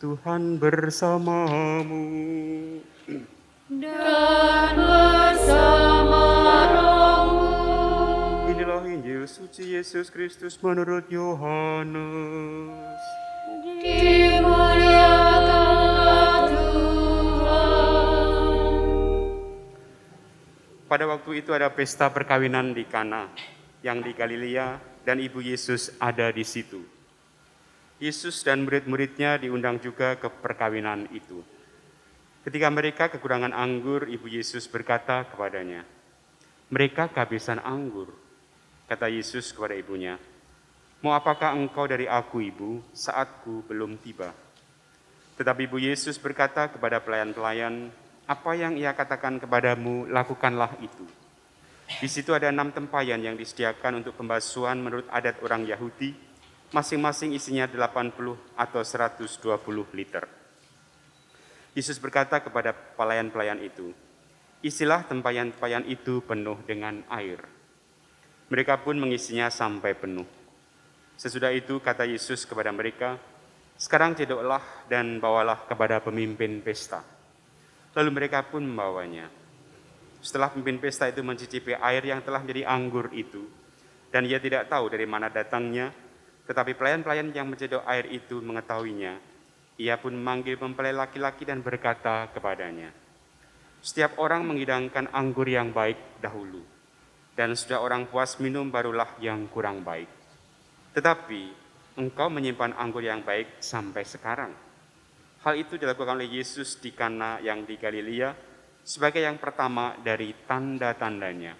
Tuhan bersamamu. Dan bersama rohmu. Inilah Injil suci Yesus Kristus menurut Yohanes. Dimuliakanlah Tuhan. Pada waktu itu ada pesta perkawinan di Kana yang di Galilea dan ibu Yesus ada di situ. Yesus dan murid-muridnya diundang juga ke perkawinan itu. Ketika mereka kekurangan anggur, ibu Yesus berkata kepadanya, "Mereka kehabisan anggur." Kata Yesus kepada ibunya, "Mau apakah engkau dari aku, ibu, saatku belum tiba?" Tetapi ibu Yesus berkata kepada pelayan-pelayan, "Apa yang ia katakan kepadamu, lakukanlah itu." Di situ ada 6 tempayan yang disediakan untuk pembasuhan menurut adat orang Yahudi, masing-masing isinya 80 atau 120 liter. Yesus berkata kepada pelayan-pelayan itu, "Isilah tempayan-tempayan itu penuh dengan air." Mereka pun mengisinya sampai penuh. Sesudah itu kata Yesus kepada mereka, "Sekarang cedoklah dan bawalah kepada pemimpin pesta." Lalu mereka pun membawanya. Setelah pemimpin pesta itu mencicipi air yang telah menjadi anggur itu, dan ia tidak tahu dari mana datangnya, tetapi pelayan-pelayan yang mencedok air itu mengetahuinya, ia pun memanggil mempelai laki-laki dan berkata kepadanya, "Setiap orang menghidangkan anggur yang baik dahulu, dan sudah orang puas minum barulah yang kurang baik. Tetapi engkau menyimpan anggur yang baik sampai sekarang." Hal itu dilakukan oleh Yesus di Kana yang di Galilea sebagai yang pertama dari tanda-tandanya.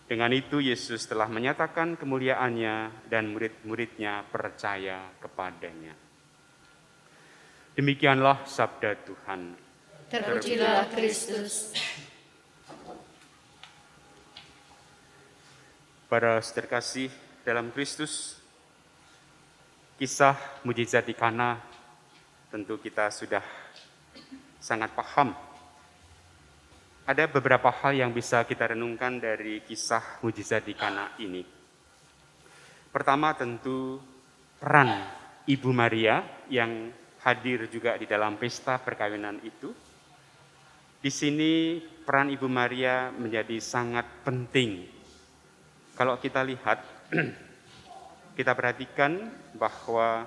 Dengan itu Yesus telah menyatakan kemuliaannya dan murid-muridnya percaya kepadanya. Demikianlah sabda Tuhan. Terpujilah Kristus. Para saudara kasih dalam Kristus, kisah mujizat di Kana tentu kita sudah sangat paham. Ada beberapa hal yang bisa kita renungkan dari kisah mujizat di Kana ini. Pertama tentu peran Ibu Maria yang hadir juga di dalam pesta perkawinan itu. Di sini peran Ibu Maria menjadi sangat penting. Kalau kita lihat, kita perhatikan bahwa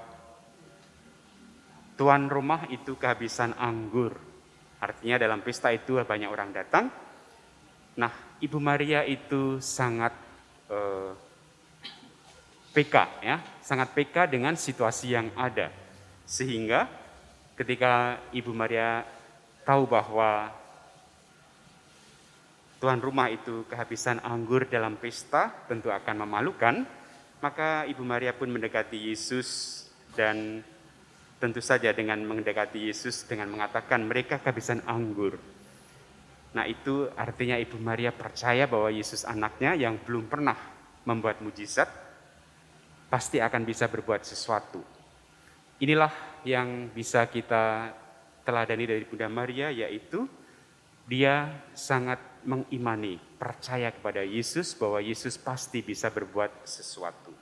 tuan rumah itu kehabisan anggur. Artinya dalam pesta itu banyak orang datang. Nah, Ibu Maria itu sangat peka, ya, sangat peka dengan situasi yang ada. Sehingga ketika Ibu Maria tahu bahwa tuan rumah itu kehabisan anggur dalam pesta, tentu akan memalukan, maka Ibu Maria pun mendekati Yesus dan tentu saja dengan mendekati Yesus dengan mengatakan mereka kehabisan anggur. Nah, itu artinya Ibu Maria percaya bahwa Yesus anaknya yang belum pernah membuat mujizat pasti akan bisa berbuat sesuatu. Inilah yang bisa kita teladani dari Bunda Maria, yaitu dia sangat mengimani, percaya kepada Yesus bahwa Yesus pasti bisa berbuat sesuatu.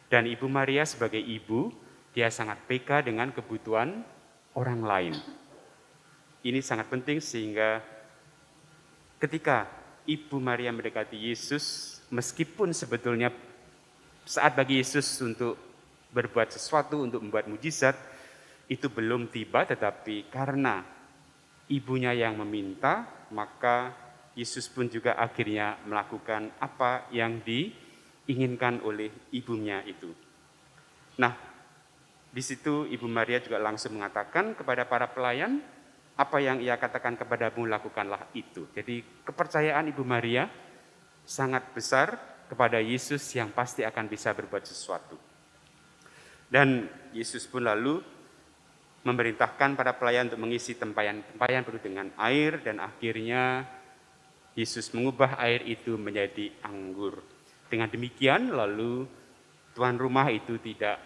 Dan Ibu Maria sebagai ibu, dia sangat peka dengan kebutuhan orang lain. Ini sangat penting sehingga ketika Ibu Maria mendekati Yesus, meskipun sebetulnya saat bagi Yesus untuk berbuat sesuatu, untuk membuat mujizat, itu belum tiba, tetapi karena ibunya yang meminta, maka Yesus pun juga akhirnya melakukan apa yang diinginkan oleh ibunya itu. Nah, di situ Ibu Maria juga langsung mengatakan kepada para pelayan, apa yang ia katakan kepadamu, lakukanlah itu. Jadi kepercayaan Ibu Maria sangat besar kepada Yesus yang pasti akan bisa berbuat sesuatu. Dan Yesus pun lalu memerintahkan para pelayan untuk mengisi tempayan-tempayan penuh dengan air, dan akhirnya Yesus mengubah air itu menjadi anggur. Dengan demikian lalu tuan rumah itu tidak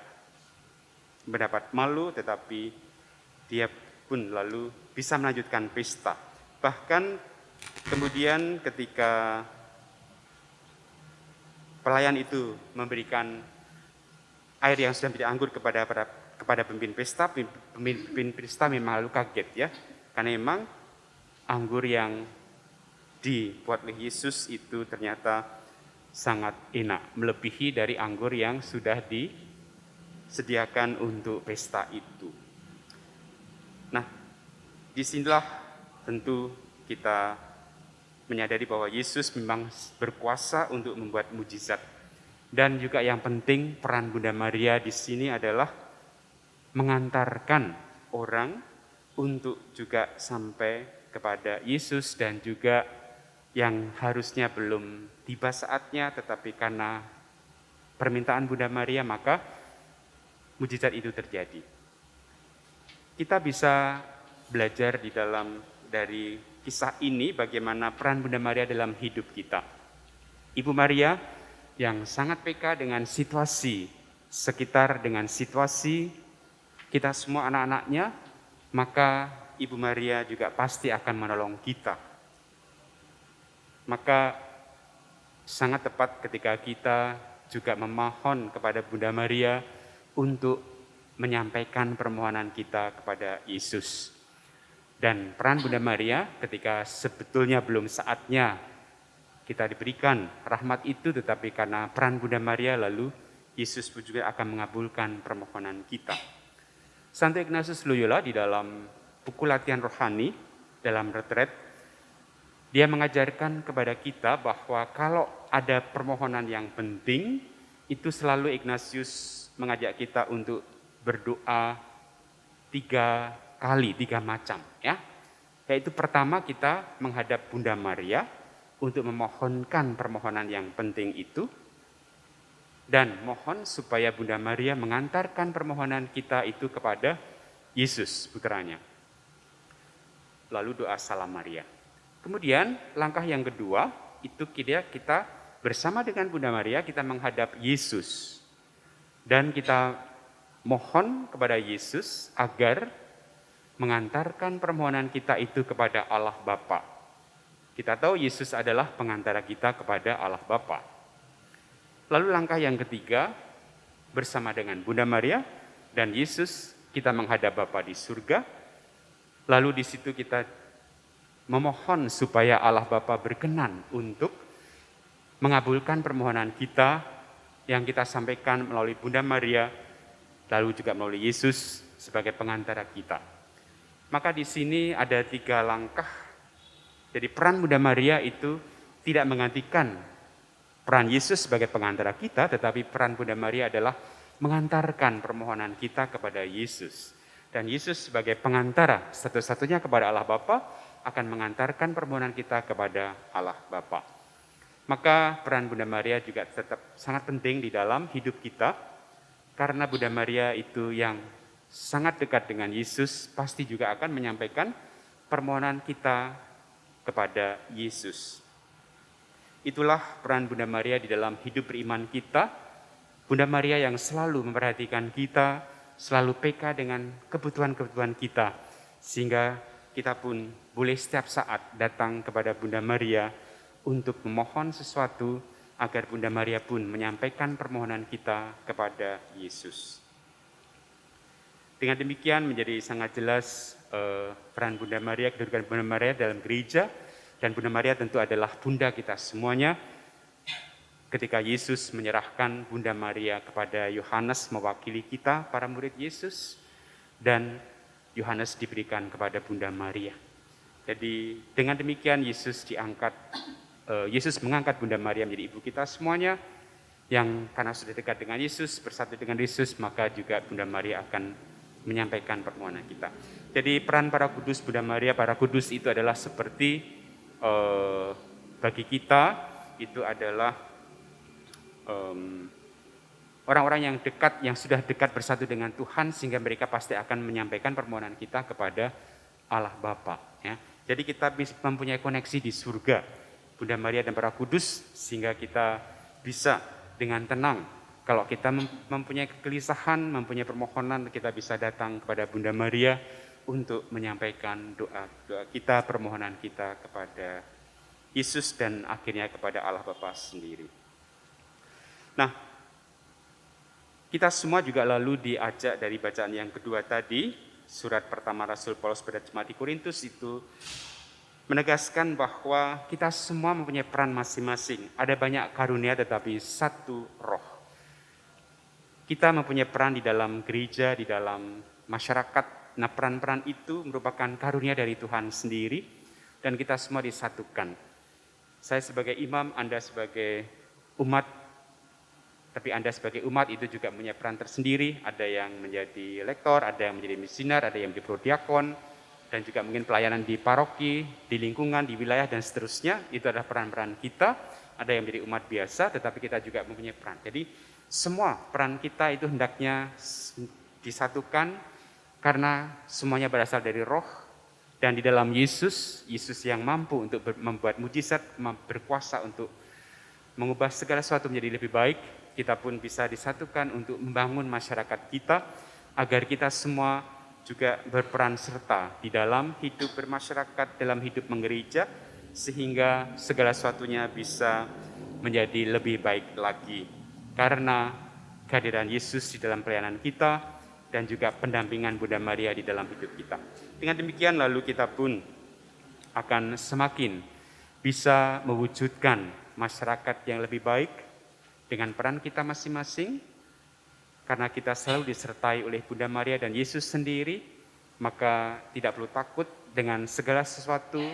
mendapat malu, tetapi dia pun lalu bisa melanjutkan pesta. Bahkan kemudian ketika pelayan itu memberikan air yang sudah menjadi anggur kepada para kepada pemimpin pesta memang lalu kaget ya. Karena memang anggur yang dibuat oleh Yesus itu ternyata sangat enak, melebihi dari anggur yang sudah disediakan untuk pesta itu. Nah, disinilah tentu kita menyadari bahwa Yesus memang berkuasa untuk membuat mujizat. Dan juga yang penting peran Bunda Maria di sini adalah mengantarkan orang untuk juga sampai kepada Yesus, dan juga yang harusnya belum tiba saatnya tetapi karena permintaan Bunda Maria maka mujizat itu terjadi. Kita bisa belajar dari kisah ini bagaimana peran Bunda Maria dalam hidup kita. Ibu Maria yang sangat peka dengan situasi sekitar, dengan situasi kita semua anak-anaknya, maka Ibu Maria juga pasti akan menolong kita. Maka sangat tepat ketika kita juga memohon kepada Bunda Maria untuk menyampaikan permohonan kita kepada Yesus. Dan peran Bunda Maria ketika sebetulnya belum saatnya kita diberikan rahmat itu, tetapi karena peran Bunda Maria lalu Yesus pun juga akan mengabulkan permohonan kita. Santo Ignatius Loyola di dalam buku latihan rohani, dalam retret, dia mengajarkan kepada kita bahwa kalau ada permohonan yang penting, itu selalu Ignatius mengajak kita untuk berdoa 3 kali, 3 macam. Ya. Yaitu pertama kita menghadap Bunda Maria untuk memohonkan permohonan yang penting itu, dan mohon supaya Bunda Maria mengantarkan permohonan kita itu kepada Yesus putranya. Lalu doa Salam Maria. Kemudian langkah yang kedua itu kita bersama dengan Bunda Maria kita menghadap Yesus. Dan kita mohon kepada Yesus agar mengantarkan permohonan kita itu kepada Allah Bapa. Kita tahu Yesus adalah pengantara kita kepada Allah Bapa. Lalu langkah yang ketiga, bersama dengan Bunda Maria dan Yesus, kita menghadap Bapa di surga. Lalu di situ kita memohon supaya Allah Bapa berkenan untuk mengabulkan permohonan kita yang kita sampaikan melalui Bunda Maria, lalu juga melalui Yesus sebagai pengantara kita. Maka di sini ada 3 langkah. Jadi peran Bunda Maria itu tidak menggantikan peran Yesus sebagai pengantara kita, tetapi peran Bunda Maria adalah mengantarkan permohonan kita kepada Yesus. Dan Yesus sebagai pengantara satu-satunya kepada Allah Bapa akan mengantarkan permohonan kita kepada Allah Bapa. Maka peran Bunda Maria juga tetap sangat penting di dalam hidup kita, karena Bunda Maria itu yang sangat dekat dengan Yesus, pasti juga akan menyampaikan permohonan kita kepada Yesus. Itulah peran Bunda Maria di dalam hidup beriman kita. Bunda Maria yang selalu memperhatikan kita, selalu peka dengan kebutuhan-kebutuhan kita, sehingga kita pun boleh setiap saat datang kepada Bunda Maria untuk memohon sesuatu agar Bunda Maria pun menyampaikan permohonan kita kepada Yesus. Dengan demikian menjadi sangat jelas peran Bunda Maria, kedudukan Bunda Maria dalam gereja, dan Bunda Maria tentu adalah Bunda kita semuanya. Ketika Yesus menyerahkan Bunda Maria kepada Yohanes mewakili kita, para murid Yesus, dan Yohanes diberikan kepada Bunda Maria. Jadi dengan demikian Yesus mengangkat Bunda Maria menjadi ibu kita semuanya, yang karena sudah dekat dengan Yesus, bersatu dengan Yesus, maka juga Bunda Maria akan menyampaikan permohonan kita. Jadi peran para kudus Bunda Maria, para kudus itu adalah seperti bagi kita itu adalah orang-orang yang dekat, yang sudah dekat bersatu dengan Tuhan, sehingga mereka pasti akan menyampaikan permohonan kita kepada Allah Bapa. Ya. Jadi kita mempunyai koneksi di surga, Bunda Maria dan para kudus, sehingga kita bisa dengan tenang. Kalau kita mempunyai kegelisahan, mempunyai permohonan, kita bisa datang kepada Bunda Maria untuk menyampaikan doa kita, permohonan kita kepada Yesus dan akhirnya kepada Allah Bapa sendiri. Nah, Kita semua juga lalu diajak dari bacaan yang kedua tadi, surat pertama Rasul Paulus pada jemaat di Korintus itu menegaskan bahwa kita semua mempunyai peran masing-masing. Ada banyak karunia tetapi satu roh. Kita mempunyai peran di dalam gereja, di dalam masyarakat. Nah, peran-peran itu merupakan karunia dari Tuhan sendiri dan kita semua disatukan. Saya sebagai imam, Anda sebagai umat, tapi Anda sebagai umat itu juga punya peran tersendiri. Ada yang menjadi lektor, ada yang menjadi misioner, ada yang menjadi prodiakon, dan juga mungkin pelayanan di paroki, di lingkungan, di wilayah, dan seterusnya. Itu adalah peran-peran kita. Ada yang menjadi umat biasa, tetapi kita juga mempunyai peran. Jadi semua peran kita itu hendaknya disatukan karena semuanya berasal dari roh. Dan di dalam Yesus yang mampu untuk membuat mujizat, berkuasa untuk mengubah segala sesuatu menjadi lebih baik. Kita pun bisa disatukan untuk membangun masyarakat kita agar kita semua juga berperan serta di dalam hidup bermasyarakat, dalam hidup menggereja, sehingga segala sesuatunya bisa menjadi lebih baik lagi karena kehadiran Yesus di dalam pelayanan kita dan juga pendampingan Bunda Maria di dalam hidup kita. Dengan demikian lalu kita pun akan semakin bisa mewujudkan masyarakat yang lebih baik dengan peran kita masing-masing, karena kita selalu disertai oleh Bunda Maria dan Yesus sendiri, maka tidak perlu takut dengan segala sesuatu,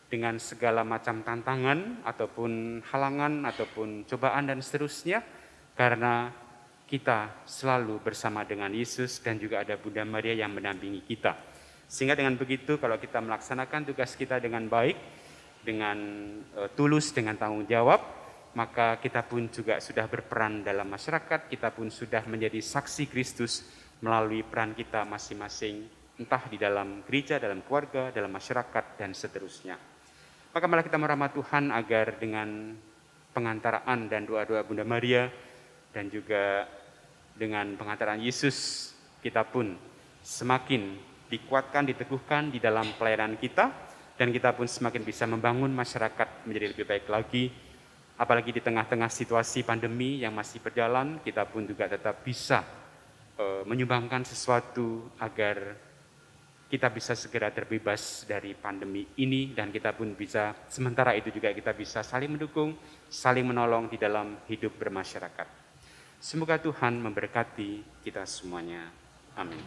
dengan segala macam tantangan, ataupun halangan, ataupun cobaan dan seterusnya, karena kita selalu bersama dengan Yesus dan juga ada Bunda Maria yang mendampingi kita. Sehingga dengan begitu kalau kita melaksanakan tugas kita dengan baik, dengan tulus, dengan tanggung jawab, maka kita pun juga sudah berperan dalam masyarakat, kita pun sudah menjadi saksi Kristus melalui peran kita masing-masing, entah di dalam gereja, dalam keluarga, dalam masyarakat, dan seterusnya. Maka malah kita merahmat Tuhan agar dengan pengantaraan dan doa-doa Bunda Maria, dan juga dengan pengantaraan Yesus, kita pun semakin dikuatkan, diteguhkan di dalam pelayanan kita, dan kita pun semakin bisa membangun masyarakat menjadi lebih baik lagi. Apalagi di tengah-tengah situasi pandemi yang masih berjalan, kita pun juga tetap bisa menyumbangkan sesuatu agar kita bisa segera terbebas dari pandemi ini, dan kita pun bisa, sementara itu juga kita bisa saling mendukung, saling menolong di dalam hidup bermasyarakat. Semoga Tuhan memberkati kita semuanya. Amin.